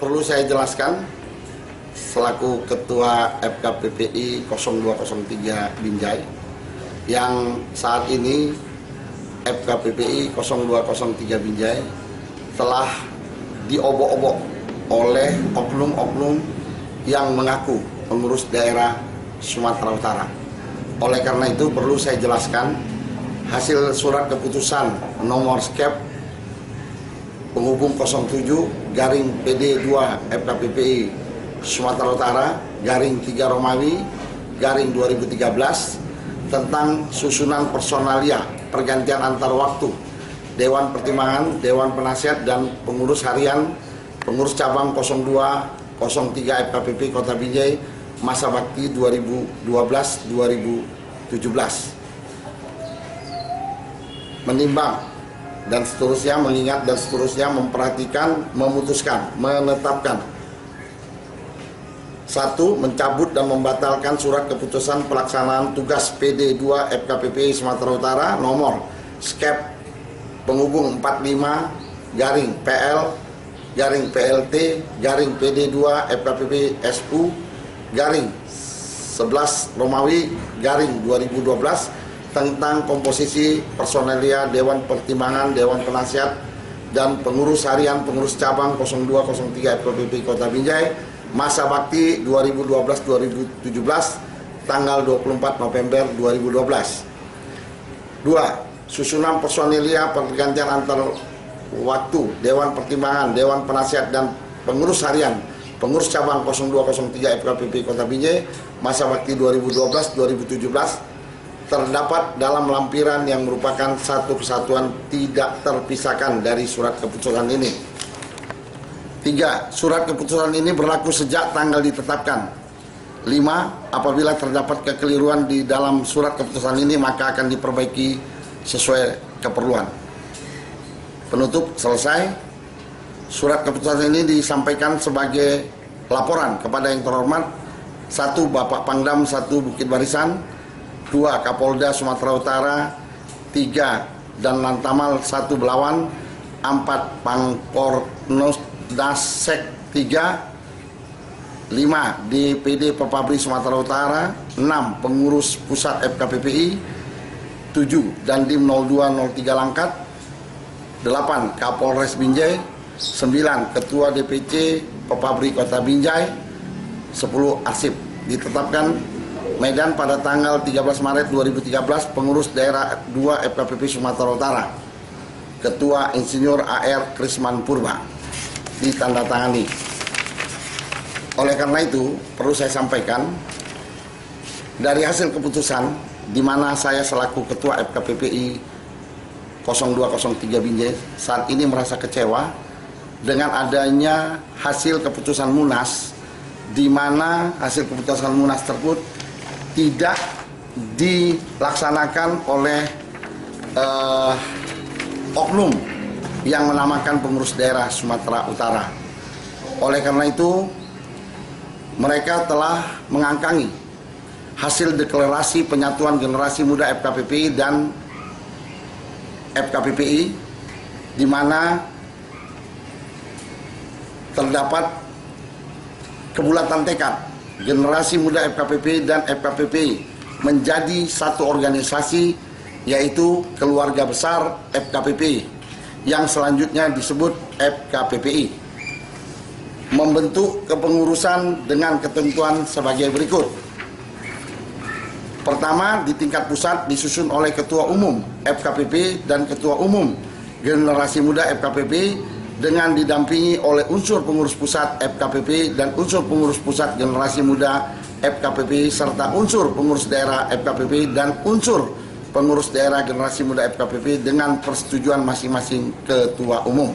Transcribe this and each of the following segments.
perlu saya jelaskan selaku Ketua FKPPI 0203 Binjai yang saat ini FKPPI 0203 Binjai telah diobok-obok oleh oknum-oknum yang mengaku pengurus daerah Sumatera Utara. Oleh karena itu perlu saya jelaskan hasil surat keputusan nomor skep penghubung 07 garing PD2 FKPPI Sumatera Utara garing 3 Romawi garing 2013 tentang susunan personalia pergantian antar waktu Dewan Pertimbangan, Dewan Penasihat dan pengurus harian pengurus cabang 0203 FKPP Kota Binjai masa bakti 2012-2017. Menimbang dan seterusnya, mengingat dan seterusnya, memperhatikan, memutuskan, menetapkan. 1. Mencabut dan membatalkan surat keputusan pelaksanaan tugas PD2 FKPPI Sumatera Utara nomor skep penghubung 45 garing PL garing PLT garing PD2 FKPPI SU garing 11 Romawi garing 2012 tentang komposisi personelia Dewan Pertimbangan, Dewan Penasihat dan pengurus harian pengurus cabang 0203 FKPPI Kota Binjai masa bakti 2012-2017 tanggal 24 November 2012. 2. Susunan personelia pergantian antar waktu Dewan Pertimbangan, Dewan Penasihat dan pengurus harian pengurus cabang 0203 FKPPI Kota Binjai masa bakti 2012-2017 terdapat dalam lampiran yang merupakan satu kesatuan tidak terpisahkan dari surat keputusan ini. 3. Surat keputusan ini berlaku sejak tanggal ditetapkan. 5. Apabila terdapat kekeliruan di dalam surat keputusan ini maka akan diperbaiki sesuai keperluan. Penutup selesai. Surat keputusan ini disampaikan sebagai laporan kepada yang terhormat 1. Bapak Pangdam 1 Bukit Barisan, 2. Kapolda Sumatera Utara, 3. Dan Lantamal 1 Belawan, 4. Pangkornos Dasek 3, 5 DPD Papabri Sumatera Utara, 6 pengurus pusat FKPPI, 7 Dandim 0203 Langkat, 8 Kapolres Binjai, 9 Ketua DPC Papabri Kota Binjai, 10 Arsip. Ditetapkan Medan pada tanggal 13 Maret 2013 pengurus daerah 2 FKPPI Sumatera Utara, Ketua Insinyur AR Krisman Purba. Ditandatangani. Oleh karena itu perlu saya sampaikan dari hasil keputusan di mana saya selaku Ketua FKPPI 0203 Binjai saat ini merasa kecewa dengan adanya hasil keputusan Munas, di mana hasil keputusan Munas tersebut tidak dilaksanakan oleh oknum yang menamakan pengurus daerah Sumatera Utara. Oleh karena itu, mereka telah mengangkangi hasil deklarasi penyatuan generasi muda FKPPI dan FKPPI, di mana terdapat kebulatan tekad generasi muda FKPPI dan FKPPI menjadi satu organisasi, yaitu keluarga besar FKPPI yang selanjutnya disebut FKPPI, membentuk kepengurusan dengan ketentuan sebagai berikut. Pertama, di tingkat pusat disusun oleh Ketua Umum FKPPI dan Ketua Umum Generasi Muda FKPPI dengan didampingi oleh unsur pengurus pusat FKPPI dan unsur pengurus pusat Generasi Muda FKPPI serta unsur pengurus daerah FKPPI dan unsur pengurus daerah Generasi Muda FKPPI dengan persetujuan masing-masing ketua umum.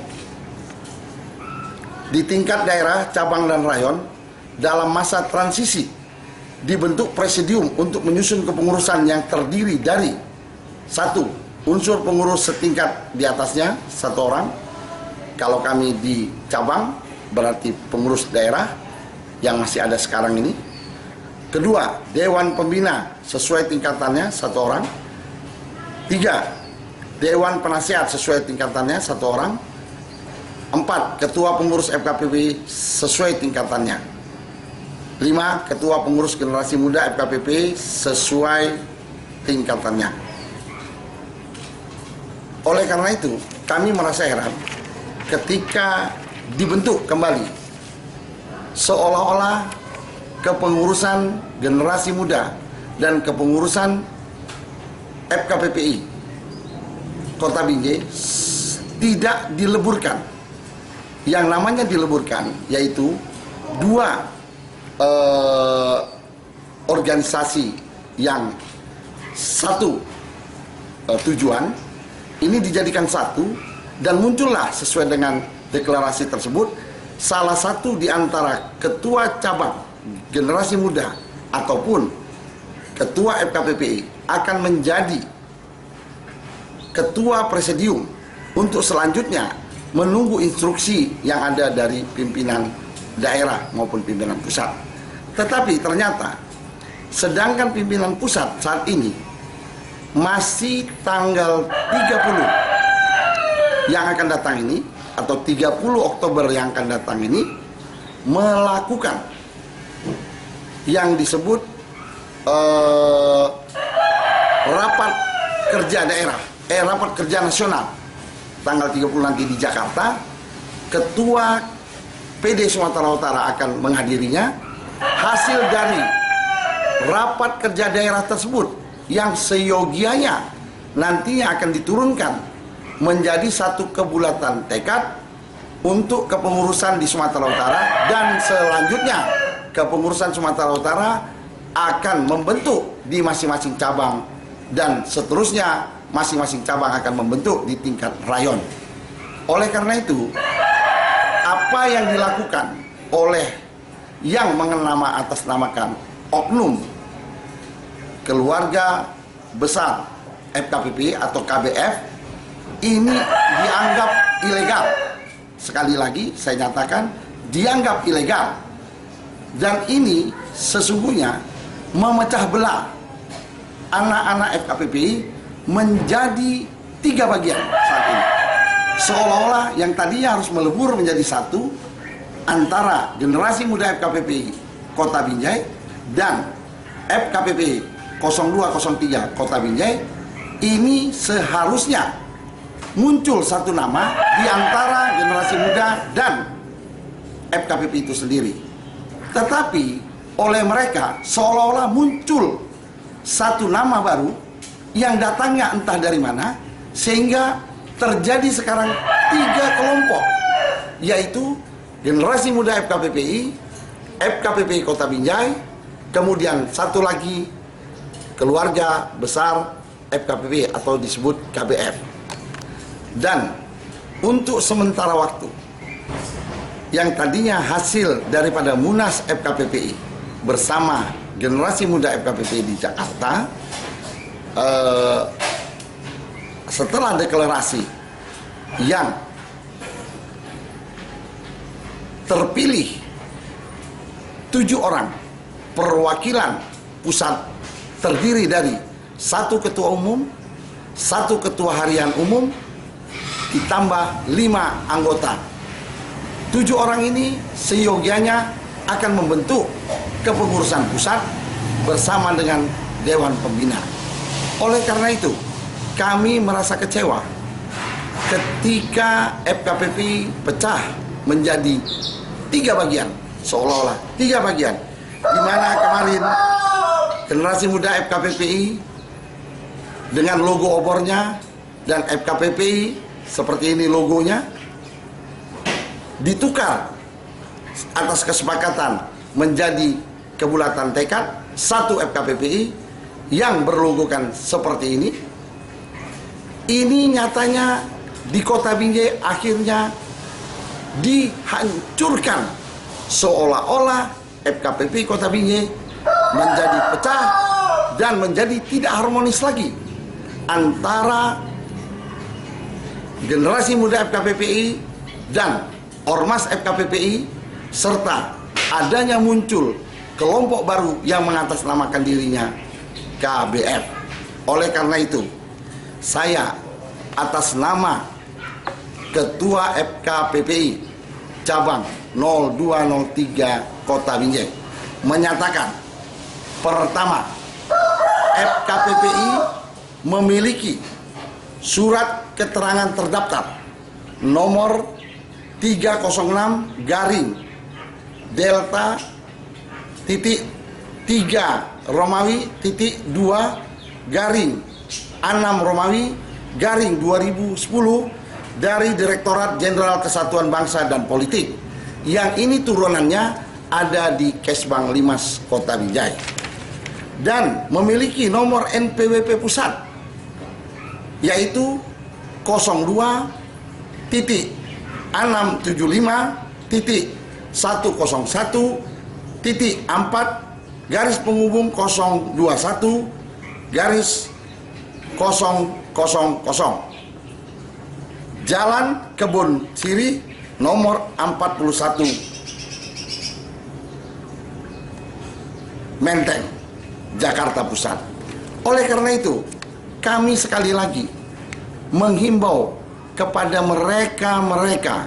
Di tingkat daerah, cabang dan rayon, dalam masa transisi dibentuk presidium untuk menyusun kepengurusan yang terdiri dari 1. Unsur pengurus setingkat di atasnya 1 orang. Kalau kami di cabang berarti pengurus daerah yang masih ada sekarang ini. Kedua, Dewan Pembina sesuai tingkatannya 1 orang. 3. Dewan Penasihat sesuai tingkatannya 1 orang. 4. Ketua pengurus FKPPI sesuai tingkatannya. 5. Ketua pengurus generasi muda FKPPI sesuai tingkatannya. Oleh karena itu, kami merasa heran ketika dibentuk kembali seolah-olah kepengurusan generasi muda dan kepengurusan FKPPI Kota Binjai tidak dileburkan. Yang namanya dileburkan yaitu 2 organisasi yang satu tujuan ini dijadikan satu, dan muncullah sesuai dengan deklarasi tersebut salah satu di antara ketua cabang generasi muda ataupun ketua FKPPI akan menjadi ketua presidium untuk selanjutnya menunggu instruksi yang ada dari pimpinan daerah maupun pimpinan pusat. Tetapi ternyata sedangkan pimpinan pusat saat ini masih tanggal 30 yang akan datang ini atau 30 Oktober yang akan datang ini melakukan yang disebut rapat kerja daerah, rapat kerja nasional tanggal 30 nanti di Jakarta. Ketua PD Sumatera Utara akan menghadirinya. Hasil dari rapat kerja daerah tersebut yang seyogianya nantinya akan diturunkan menjadi satu kebulatan tekad untuk kepengurusan di Sumatera Utara, dan selanjutnya kepengurusan Sumatera Utara akan membentuk di masing-masing cabang, dan seterusnya masing-masing cabang akan membentuk di tingkat rayon. Oleh karena itu, apa yang dilakukan oleh yang atas-namakan oknum keluarga besar FKPPI atau KBF ini dianggap ilegal. Sekali lagi saya nyatakan dianggap ilegal, dan ini sesungguhnya memecah belah anak-anak FKPPI menjadi 3 bagian saat ini. Seolah-olah yang tadinya harus melebur menjadi satu antara generasi muda FKPPI Kota Binjai dan FKPPI 0203 Kota Binjai, ini seharusnya muncul satu nama di antara generasi muda dan FKPPI itu sendiri. Tetapi oleh mereka seolah-olah muncul satu nama baru yang datangnya entah dari mana, sehingga terjadi sekarang 3 kelompok, yaitu generasi muda FKPPI, FKPPI Kota Binjai, kemudian satu lagi keluarga besar FKPPI atau disebut KBF. Dan untuk sementara waktu, yang tadinya hasil daripada Munas FKPPI bersama generasi muda FKPPI di Jakarta, setelah deklarasi yang terpilih 7 orang perwakilan pusat terdiri dari 1 ketua umum, 1 ketua harian umum, ditambah 5 anggota. 7 orang ini seyogianya akan membentuk kepengurusan pusat bersama dengan Dewan Pembina. Oleh karena itu, kami merasa kecewa ketika FKPPI pecah menjadi 3 bagian, seolah-olah 3 bagian, di mana kemarin generasi muda FKPPI dengan logo obornya dan FKPPI seperti ini logonya ditukar atas kesepakatan menjadi kebulatan tekad 1 FKPPI yang berlogokan seperti ini. Ini nyatanya di Kota Binjai akhirnya dihancurkan, seolah-olah FKPPI Kota Binjai menjadi pecah dan menjadi tidak harmonis lagi antara generasi muda FKPPI dan ormas FKPPI, serta adanya muncul kelompok baru yang mengatasnamakan dirinya KBF. Oleh karena itu, saya atas nama Ketua FKPPI cabang 0203 Kota Binjai menyatakan, pertama, FKPPI memiliki surat keterangan terdaftar nomor 306 garing Delta titik 3 Romawi titik 2 garing 6 Romawi garing 2010 dari Direktorat Jenderal Kesatuan Bangsa dan Politik, yang ini turunannya ada di Kesbang Limas Kota Binjai, dan memiliki nomor NPWP pusat yaitu 02.101.4 garis penghubung 021 garis 000 Jalan Kebun Siri nomor 41 Menteng, Jakarta Pusat. Oleh karena itu, kami sekali lagi menghimbau kepada mereka-mereka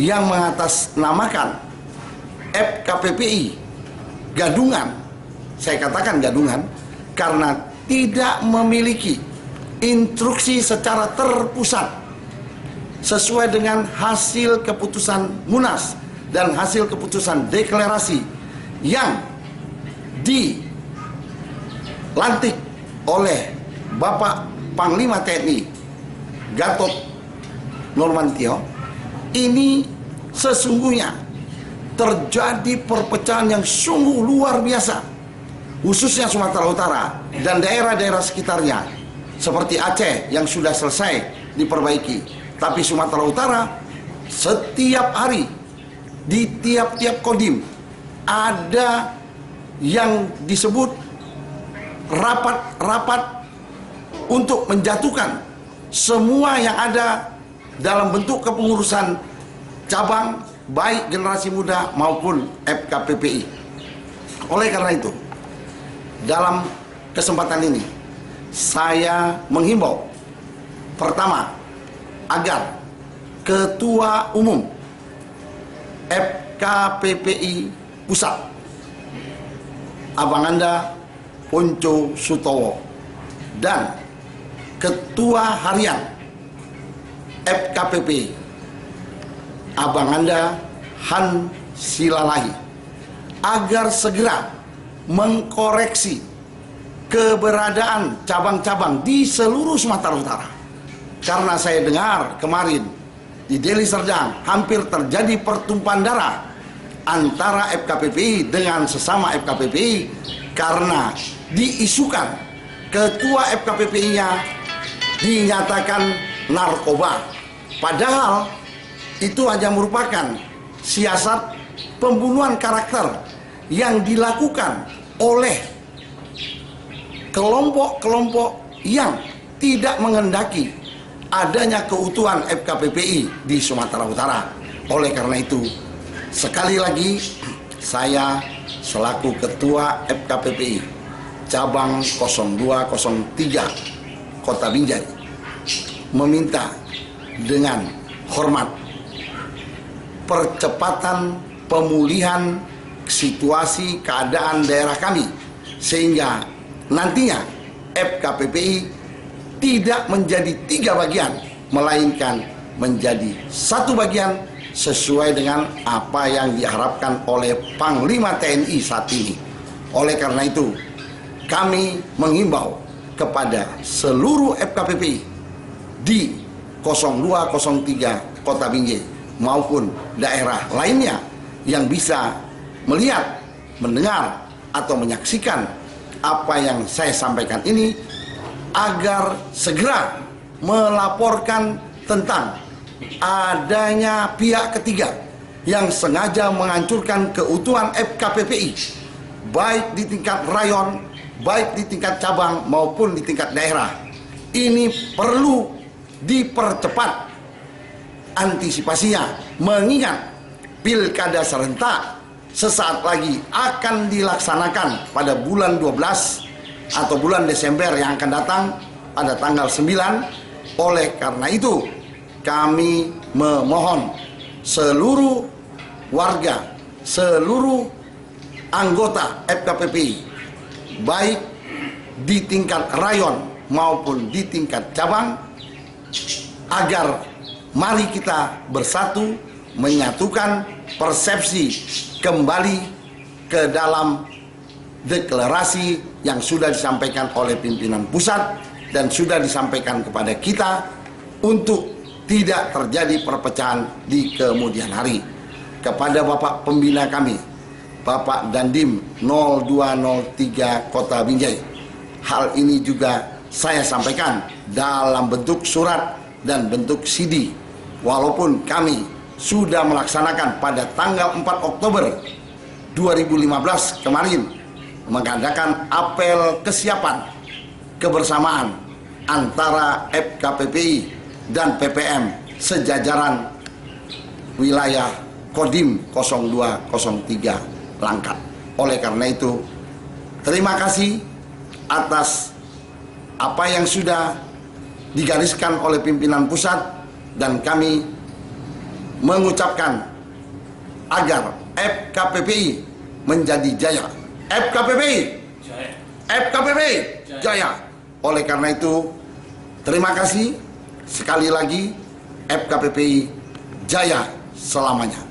yang mengatasnamakan FKPPI gadungan, saya katakan gadungan, karena tidak memiliki instruksi secara terpusat sesuai dengan hasil keputusan Munas dan hasil keputusan deklarasi yang dilantik oleh Bapak Panglima TNI Gatot Nurmantio. Ini sesungguhnya terjadi perpecahan yang sungguh luar biasa, khususnya Sumatera Utara dan daerah-daerah sekitarnya seperti Aceh yang sudah selesai diperbaiki. Tapi Sumatera Utara setiap hari di tiap-tiap kodim ada yang disebut rapat-rapat untuk menjatuhkan semua yang ada dalam bentuk kepengurusan cabang, baik generasi muda maupun FKPPI. Oleh karena itu, dalam kesempatan ini saya menghimbau, pertama, agar Ketua Umum FKPPI Pusat Abang Anda Ponco Sutowo dan Ketua Harian FKPPI Abang Anda Han Silalahi agar segera mengkoreksi keberadaan cabang-cabang di seluruh Sumatera Utara. Karena saya dengar kemarin di Deli Serdang hampir terjadi pertumpahan darah antara FKPPI dengan sesama FKPPI karena diisukan ketua FKPPI-nya dinyatakan narkoba. Padahal itu hanya merupakan siasat pembunuhan karakter yang dilakukan oleh kelompok-kelompok yang tidak menghendaki adanya keutuhan FKPPI di Sumatera Utara. Oleh karena itu, sekali lagi saya selaku Ketua FKPPI cabang 0203 Kota Binjai meminta dengan hormat percepatan pemulihan situasi keadaan daerah kami, sehingga nantinya FKPPI tidak menjadi 3 bagian, melainkan menjadi 1 bagian sesuai dengan apa yang diharapkan oleh Panglima TNI saat ini. Oleh karena itu, kami menghimbau kepada seluruh FKPPI di 0203 Kota Binjai maupun daerah lainnya yang bisa melihat, mendengar, atau menyaksikan apa yang saya sampaikan ini, agar segera melaporkan tentang adanya pihak ketiga yang sengaja menghancurkan keutuhan FKPPI, baik di tingkat rayon, baik di tingkat cabang maupun di tingkat daerah. Ini perlu dipercepat antisipasinya, mengingat pilkada serentak sesaat lagi akan dilaksanakan pada bulan 12 atau bulan Desember yang akan datang pada tanggal 9. Oleh karena itu, kami memohon seluruh warga, seluruh anggota FKPPI, baik di tingkat rayon maupun di tingkat cabang, agar mari kita bersatu menyatukan persepsi kembali ke dalam deklarasi yang sudah disampaikan oleh pimpinan pusat dan sudah disampaikan kepada kita untuk tidak terjadi perpecahan di kemudian hari. Kepada Bapak Pembina kami, Bapak Dandim 0203 Kota Binjai, hal ini juga saya sampaikan dalam bentuk surat dan bentuk CD. Walaupun kami sudah melaksanakan pada tanggal 4 Oktober 2015 kemarin mengadakan apel kesiapan kebersamaan antara FKPPI dan PPM sejajaran wilayah Kodim 0203 Langkat. Oleh karena itu, terima kasih atas apa yang sudah digariskan oleh pimpinan pusat, dan kami mengucapkan agar FKPPI menjadi jaya. FKPPI jaya. FKPPI jaya. Oleh karena itu, terima kasih sekali lagi. FKPPI jaya selamanya.